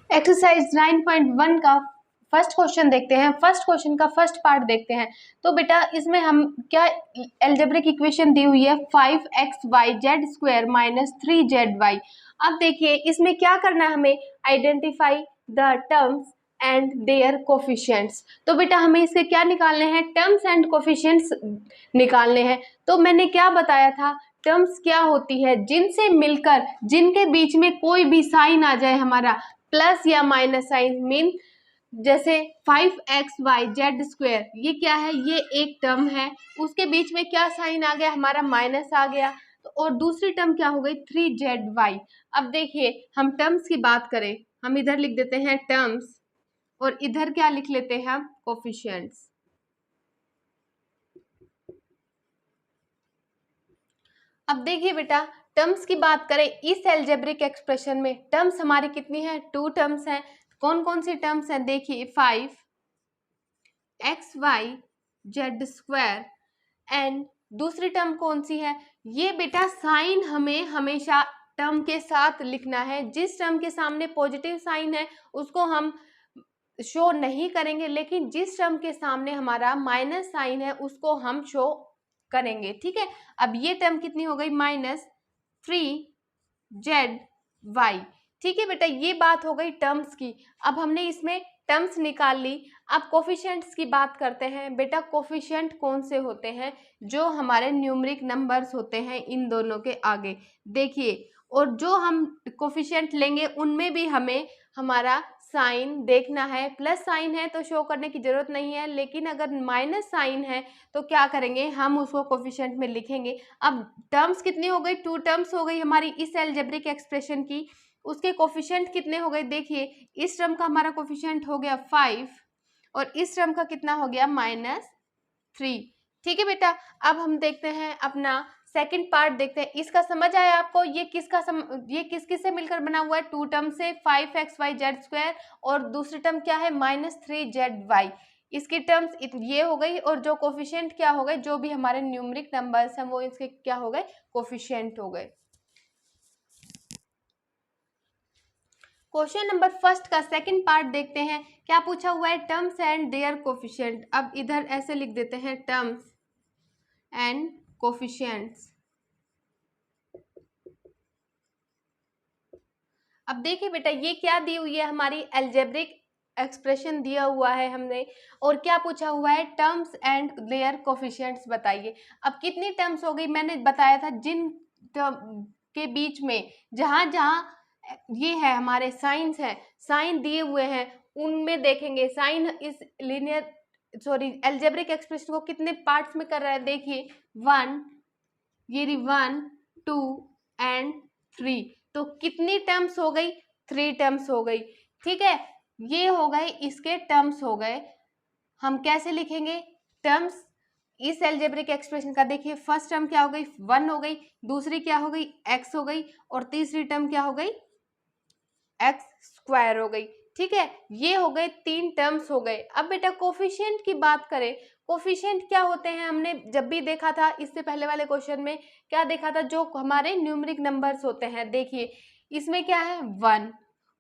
Exercise 9.1 का first question देखते हैं। फर्स्ट क्वेश्चन का फर्स्ट पार्ट देखते हैं। तो बेटा इसमें हम क्या एल्जेब्रिक इक्वेशन दी हुई है 5xyz² माइनस 3zy। अब देखिए इसमें क्या करना है, हमें identify the terms and there coefficients. तो बेटा हमें इसके क्या निकालने हैं, टर्म्स एंड कोफिशिएंट्स निकालने हैं। तो मैंने क्या बताया था, टर्म्स क्या होती है, जिनसे मिलकर जिनके बीच में कोई भी साइन आ जाए हमारा प्लस या माइनस साइन, मीन जैसे 5xyz², ये क्या है, ये एक टर्म है, उसके बीच में क्या साइन आ गया, हमारा माइनस आ गया। तो और दूसरी टर्म क्या हो गई 3zy। अब देखिए हम टर्म्स की बात करें, हम इधर लिख देते हैं टर्म्स और इधर क्या लिख लेते हैं हम, कोफिशिएंट्स। अब देखिए बेटा टर्म्स की बात करें, इस एल्जेब्रिक एक्सप्रेशन में टर्म्स हमारी कितनी है, 2 टर्म्स हैं। कौन कौन सी टर्म्स हैं, देखिए 5xyz² एंड दूसरी टर्म कौन सी है, ये बेटा साइन हमें हमेशा टर्म के साथ लिखना है। जिस टर्म के सामने पॉजिटिव साइन है उसको हम शो नहीं करेंगे, लेकिन जिस टर्म के सामने हमारा माइनस साइन है उसको हम शो करेंगे, ठीक है। अब ये टर्म कितनी हो गई, -3zy, ठीक है बेटा, ये बात हो गई टर्म्स की। अब हमने इसमें टर्म्स निकाल ली। अब कोफिशिएंट्स की बात करते हैं। बेटा कोफिशिएंट कौन से होते हैं, जो हमारे न्यूमरिक नंबर्स होते हैं इन दोनों के आगे, देखिए। और जो हम कोफिशिएंट लेंगे उनमें भी हमें हमारा साइन देखना है। प्लस साइन है तो शो करने की जरूरत नहीं है, लेकिन अगर माइनस साइन है तो क्या करेंगे, हम उसको कोफिशिएंट में लिखेंगे। अब टर्म्स कितनी हो गई, 2 टर्म्स हो गई हमारी इस एल्जेब्रिक एक्सप्रेशन की। उसके कोफिशिएंट कितने हो गए, देखिए इस टर्म का हमारा कोफिशिएंट हो गया 5 और इस टर्म का कितना हो गया -3, ठीक है बेटा। अब हम देखते हैं अपना सेकंड पार्ट देखते हैं। इसका समझ आया आपको, ये ये किस किस से मिलकर बना हुआ है, 2 टर्म से, 5xyz² और दूसरी टर्म क्या है -3zy। इसकी टर्म्स ये हो गई और जो कोफिशिएंट क्या हो गए, जो भी हमारे न्यूमरिक नंबर्स हैं वो इसके क्या हो गए, कोफिशिएंट हो गए। क्वेश्चन नंबर फर्स्ट का सेकंड पार्ट देखते हैं। क्या पूछा हुआ है, टर्म्स एंड देयर कोफिशिएंट। अब इधर ऐसे लिख देते हैं टर्म्स एंड कोफिशिएंट्स। अब देखिए बेटा ये क्या दी हुई है, हमारी एल्जेब्रिक एक्सप्रेशन दिया हुआ है हमने, और क्या पूछा हुआ है, टर्म्स एंड देयर कोफिशिएंट्स बताइए। अब कितनी टर्म्स हो गई, मैंने बताया था जिन टर्म के बीच में जहां जहां ये है हमारे साइंस है, साइन दिए हुए हैं, उनमें देखेंगे साइन इस लीनियर एल्जेब्रिक एक्सप्रेशन को कितने पार्ट्स में कर रहा है, देखिए 1, ये 1, 2 एंड 3। तो कितनी टर्म्स हो गई, 3 टर्म्स हो गई, ठीक है। ये हो गए इसके टर्म्स हो गए। हम कैसे लिखेंगे टर्म्स इस एल्जेब्रिक एक्सप्रेशन का, देखिए फर्स्ट टर्म क्या हो गई 1 हो गई, दूसरी क्या हो गई x हो गई, और तीसरी टर्म क्या हो गई x² हो गई, ठीक है। ये हो गए 3 टर्म्स हो गए। अब बेटा कोफिशिएंट की बात करें, कोफिशिएंट क्या होते हैं, हमने जब भी देखा था इससे पहले वाले क्वेश्चन में क्या देखा था, जो हमारे न्यूमरिक नंबर्स होते हैं, देखिए इसमें क्या है 1,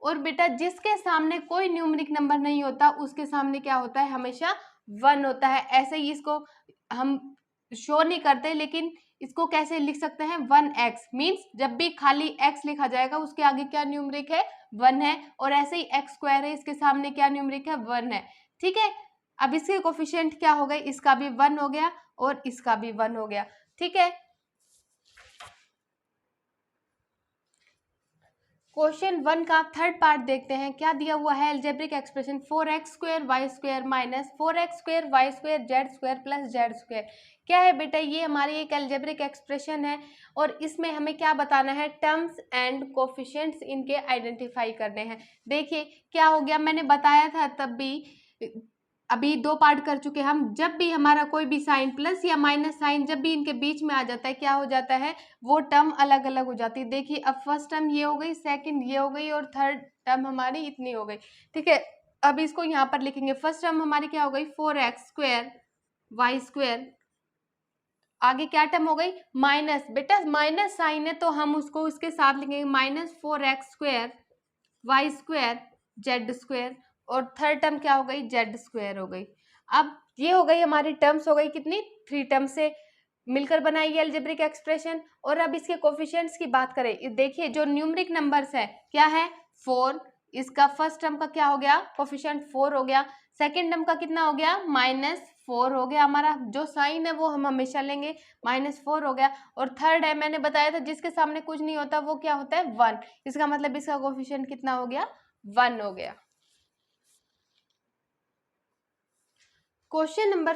और बेटा जिसके सामने कोई न्यूमरिक नंबर नहीं होता उसके सामने क्या होता है, हमेशा 1 होता है। ऐसे ही इसको हम शो नहीं करते, लेकिन इसको कैसे लिख सकते हैं, 1x, मीन्स जब भी खाली x लिखा जाएगा उसके आगे क्या न्यूमरिक है, 1 है, और ऐसे ही x² है, इसके सामने क्या न्यूमरिक है, 1 है, ठीक है। अब इसके कोफिशिएंट क्या हो गए, इसका भी 1 हो गया और इसका भी 1 हो गया, ठीक है। क्वेश्चन 1 का थर्ड पार्ट देखते हैं। क्या दिया हुआ है, algebraic expression 4x² minus 4x² plus z²। क्या है बेटा, ये हमारी एक एल्जेब्रिक एक्सप्रेशन है और इसमें हमें क्या बताना है, टर्म्स एंड कोफिशिएंट्स इनके आइडेंटिफाई करने हैं। देखिए क्या हो गया, मैंने बताया था तब भी, अभी 2 पार्ट कर चुके हम। जब भी हमारा कोई भी साइन प्लस या माइनस साइन जब भी इनके बीच में आ जाता है, क्या हो जाता है, वो टर्म अलग अलग हो जाती है। देखिए अब फर्स्ट टर्म ये हो गई, सेकंड ये हो गई और थर्ड टर्म हमारी इतनी हो गई, ठीक है। अब इसको यहाँ पर लिखेंगे, फर्स्ट टर्म हमारी क्या हो गई 4x² आगे क्या टर्म हो गई माइनस, बेटा माइनस साइन है तो हम उसको उसके साथ लिखेंगे -4x² जेड स्क्वायर, और थर्ड टर्म क्या हो गई, जेड स्क्वायर हो गई। अब ये हो गई हमारी टर्म्स, हो गई कितनी, 3 टर्म से मिलकर बनाई ये अलजेब्रिक एक्सप्रेशन। और अब इसके कोफिशिएंट्स की बात करें, देखिए जो न्यूमरिक नंबर्स है क्या है, 4, इसका फर्स्ट टर्म का क्या हो गया, कोफिशिएंट 4 हो गया। सेकेंड टर्म का कितना हो गया, -4 हो गया हमारा, जो साइन है वो हम हमेशा लेंगे, -4 हो गया। और थर्ड है, मैंने बताया था जिसके सामने कुछ नहीं होता वो क्या होता है, 1, इसका मतलब इसका कोफिशिएंट कितना हो गया, 1 हो गया। क्वेश्चन नंबर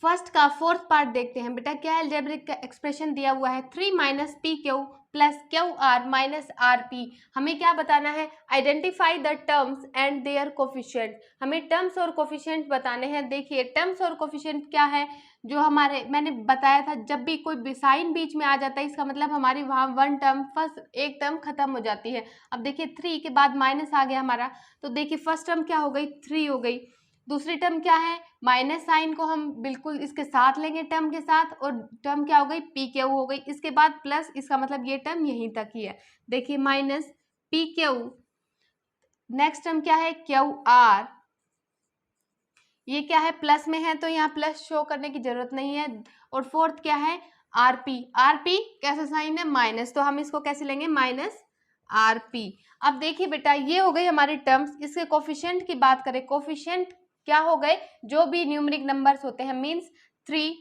फर्स्ट का फोर्थ पार्ट देखते हैं बेटा, क्या अलजेब्रिक का एक्सप्रेशन दिया हुआ है, 3 minus P Q plus Q R minus R P. हमें क्या बताना है, identify the terms and their coefficient. हमें टर्म्स और कोफिशिएंट बताने हैं। देखिए टर्म्स और कोफिशिएंट क्या है, जो हमारे मैंने बताया था, जब भी कोई साइन बीच में आ जाता है इसका मतलब हमारी वहाँ 1 टर्म, फर्स्ट एक टर्म खत्म हो जाती है। अब देखिए 3 के बाद माइनस आ गया हमारा, तो देखिए फर्स्ट टर्म क्या हो गई, 3 हो गई। दूसरी टर्म क्या है, माइनस साइन को हम बिल्कुल इसके साथ लेंगे टर्म के साथ, और टर्म क्या हो गई, पी क्यू हो गई। इसके बाद प्लस, इसका मतलब ये टर्म यहीं तक ही है। देखिए minus P Q, next term क्या है, क्यू आर, ये क्या है, प्लस में है तो यहाँ प्लस शो करने की जरूरत नहीं है। और फोर्थ क्या है, आरपी, आरपी कैसा साइन है, माइनस, तो हम इसको कैसे लेंगे, माइनस आरपी। अब देखिए बेटा ये हो गई हमारी टर्म्स। इसके कोफिशिएंट की बात करें, कोफिशिएंट क्या हो गए, जो भी न्यूमेरिक नंबर्स होते हैं, मींस 3,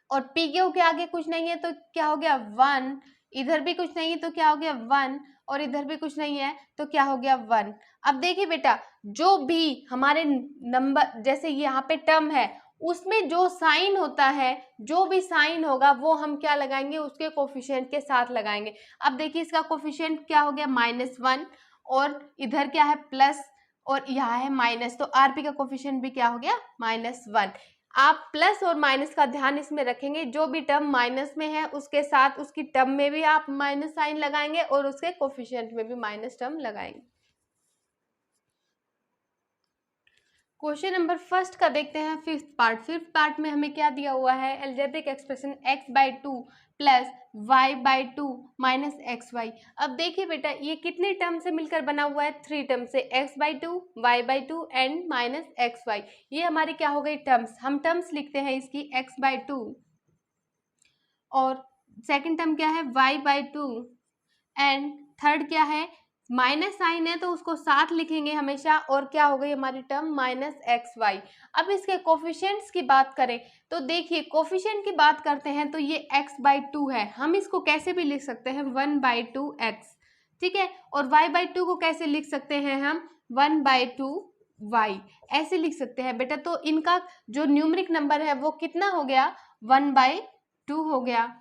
और पी क्यू के आगे कुछ नहीं है तो क्या हो गया, 1, इधर भी कुछ नहीं है तो क्या हो गया, 1, और इधर भी कुछ नहीं है तो क्या हो गया, 1। अब देखिए बेटा, जो भी हमारे नंबर, जैसे यहाँ पे टर्म है, उसमें जो साइन होता है, जो भी साइन होगा वो हम क्या लगाएंगे, उसके कोफिशिएंट के साथ लगाएंगे। अब देखिए इसका कोफिशिएंट क्या हो गया, -1, और इधर क्या है, प्लस, और यहाँ है माइनस, तो आरपी का कोफिशिएंट भी क्या हो गया, -1। आप प्लस और माइनस का ध्यान इसमें रखेंगे, जो भी टर्म माइनस में है उसके साथ उसकी टर्म में भी आप माइनस साइन लगाएंगे और उसके कोफिशिएंट में भी माइनस टर्म लगाएंगे। क्वेश्चन नंबर फर्स्ट का देखते हैं फिफ्थ पार्ट। फिफ्थ पार्ट में हमें क्या दिया हुआ है, algebraic expression x/2 plus y/2 minus xy। अब देखिए बेटा ये कितने टर्म से मिलकर बना हुआ है, 3 टर्म से, x/2, y/2 and minus xy। ये हमारी क्या हो गई, टर्म्स। हम टर्म्स लिखते हैं इसकी x/2, और सेकंड टर्म क्या है, y/2, एंड थर्ड क्या है, माइनस साइन है तो उसको साथ लिखेंगे हमेशा, और क्या हो गई हमारी टर्म, -xy। अब इसके कोफिशिएंट्स की बात करें तो देखिए कोफिशिएंट की बात करते हैं तो ये x/2 है, हम इसको कैसे भी लिख सकते हैं 1/2x, ठीक है। और y/2 को कैसे लिख सकते हैं हम, 1/2y, ऐसे लिख सकते हैं बेटा। तो इनका जो न्यूमेरिक नंबर है वो कितना हो गया, 1/2 हो गया,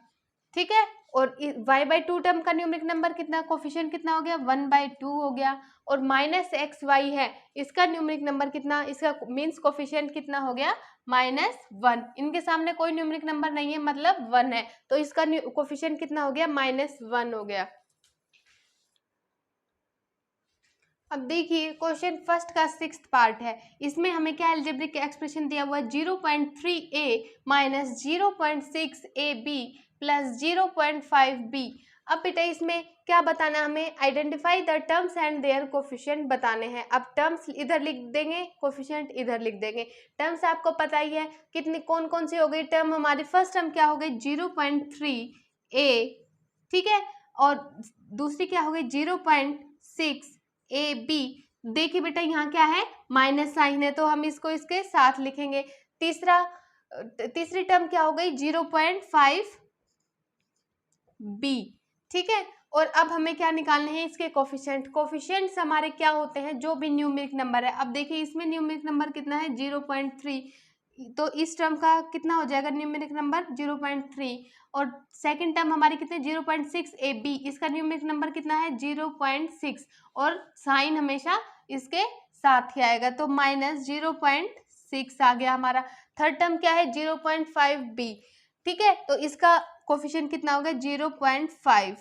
ठीक है। और y/2 टर्म का न्यूमेरिक नंबर कितना, कोफिशिएंट कितना हो गया, 1/2 हो गया। और -xy है, इसका न्यूमेरिक नंबर कितना, इसका मींस कोफिशिएंट कितना हो गया, -1। इनके सामने कोई न्यूमेरिक नंबर नहीं है मतलब 1 है, तो इसका कोफिशिएंट कितना हो गया, -1 हो गया। अब देखिए क्वेश्चन फर्स्ट का सिक्स्थ पार्ट है, इसमें हमें क्या अलजेब्रिक एक्सप्रेशन दिया हुआ है, 0.3a minus 0.6ab plus 0.5b। अब बेटा इसमें क्या बताना है हमें, identify the terms and their coefficient बताने हैं। अब टर्म्स इधर लिख देंगे, कोफिशिएंट इधर लिख देंगे। टर्म्स आपको पता ही है कितनी, कौन कौन सी हो गई टर्म हमारी, फर्स्ट टर्म क्या हो गई, 0.3a, ठीक है, और दूसरी क्या हो गई 0.6ab। देखिए बेटा यहाँ क्या है, माइनस साइन है तो हम इसको इसके साथ लिखेंगे। तीसरी टर्म क्या हो गई, 0.5b, ठीक है। और अब हमें क्या निकालने हैं, इसके कोफिशिएंट। कोफिशिएंट्स हमारे क्या होते हैं, जो भी न्यूमेरिक नंबर है। अब देखिए इसमें न्यूमेरिक नंबर कितना है, 0.3, तो इस टर्म का कितना हो जाएगा न्यूमेरिक नंबर, 0.3। और सेकंड टर्म हमारी कितने, 0.6ab, इसका न्यूमेरिक नंबर कितना है, 0.6, और साइन हमेशा इसके साथ ही आएगा, तो -0.6 आ गया हमारा। थर्ड टर्म क्या है, 0.5b, ठीक है, तो इसका कोफिशिएंट कितना हो गया, 0.5,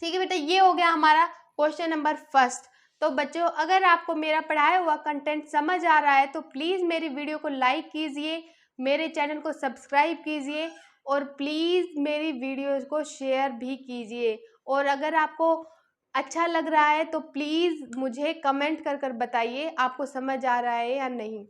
ठीक है बेटा। ये हो गया हमारा क्वेश्चन नंबर फर्स्ट। तो बच्चों अगर आपको मेरा पढ़ाया हुआ कंटेंट समझ आ रहा है तो प्लीज़ मेरी वीडियो को लाइक कीजिए, मेरे चैनल को सब्सक्राइब कीजिए, और प्लीज़ मेरी वीडियोज़ को शेयर भी कीजिए। और अगर आपको अच्छा लग रहा है तो प्लीज़ मुझे कमेंट कर बताइए आपको समझ आ रहा है या नहीं।